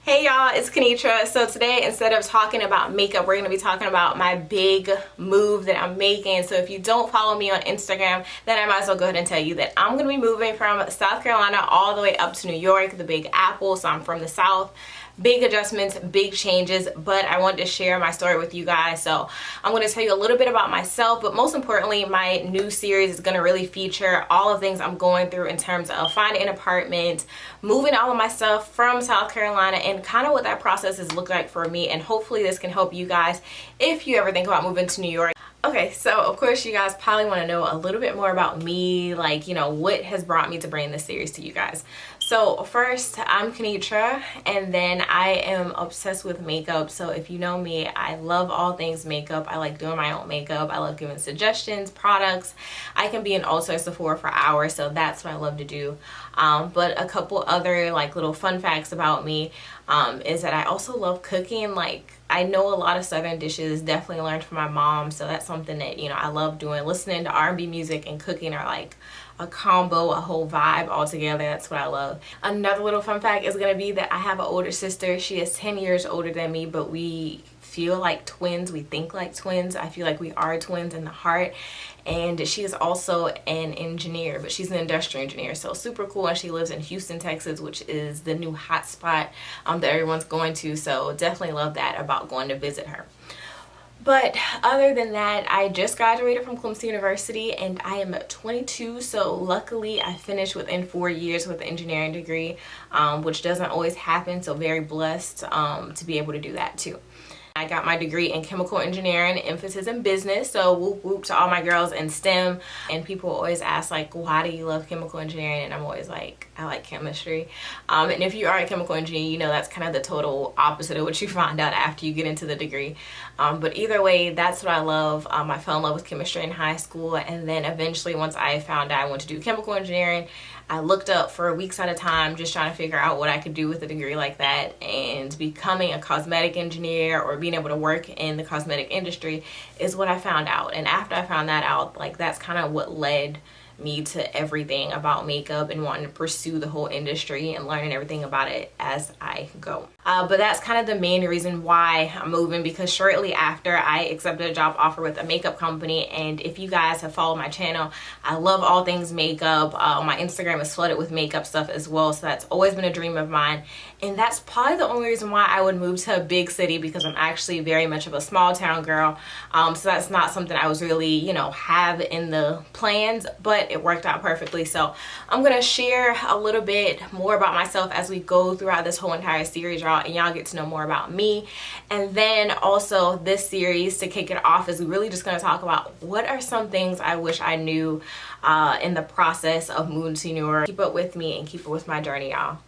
Hey y'all, it's Kenitra. So today, instead of talking about makeup, we're going to be talking about my big move that I'm making. So if you don't follow me on Instagram, then I might as well go ahead and tell you that I'm going to be moving from South Carolina all the way up to New York, the Big Apple. So I'm from the South. Big adjustments, big changes, but I wanted to share my story with you guys. So I'm going to tell you a little bit about myself, but most importantly, my new series is going to really feature all of the things I'm going through in terms of finding an apartment, moving all of my stuff from South Carolina, and kind of what that process has looked like for me. And hopefully this can help you guys if you ever think about moving to New York. Okay, so of course you guys probably want to know a little bit more about me, like, what has brought me to bring this series to you guys. So first, I'm Kenitra, and then I am obsessed with makeup. So if you know me, I love all things makeup. I like doing my own makeup. I love giving suggestions, products. I can be in Ulta Sephora for hours, so that's what I love to do. But a couple other like little fun facts about me is that I also love cooking. Like, I know a lot of Southern dishes, definitely learned from my mom, so that's something that, I love doing. Listening to R&B music and cooking are like a combo, a whole vibe all together. That's what I love. Another little fun fact is going to be that I have an older sister. She is 10 years older than me, but we feel like twins. We think like twins. I feel like we are twins in the heart. And she is also an engineer, but she's an industrial engineer, so super cool. And she lives in Houston, Texas, which is the new hot spot that everyone's going to. So definitely love that about going to visit her. But other than that, I just graduated from Clemson University and I am 22, so luckily I finished within 4 years with an engineering degree, which doesn't always happen, so very blessed to be able to do that too. I got my degree in chemical engineering, emphasis in business, so whoop whoop to all my girls in STEM. And people always ask, like, why do you love chemical engineering? And I'm always like, I like chemistry. And if you are a chemical engineer, that's kind of the total opposite of what you find out after you get into the degree. But either way, that's what I love. I fell in love with chemistry in high school, and then eventually once I found out I wanted to do chemical engineering, I looked up for weeks at a time just trying to figure out what I could do with a degree like that, and becoming a cosmetic engineer or being able to work in the cosmetic industry is what I found out. And after I found that out, like, that's kind of what led me to everything about makeup and wanting to pursue the whole industry and learning everything about it as I go. But that's kind of the main reason why I'm moving, because shortly after I accepted a job offer with a makeup company. And if you guys have followed my channel, I love all things makeup. My Instagram is flooded with makeup stuff as well, so that's always been a dream of mine. And that's probably the only reason why I would move to a big city, because I'm actually very much of a small town girl. So that's not something I was really, have in the plans, but it worked out perfectly. So I'm gonna share a little bit more about myself as we go throughout this whole entire series, y'all, and y'all get to know more about me. And then also this series, to kick it off, is really just gonna talk about what are some things I wish I knew in the process of moving to New York. Keep up with me and keep up with my journey, y'all.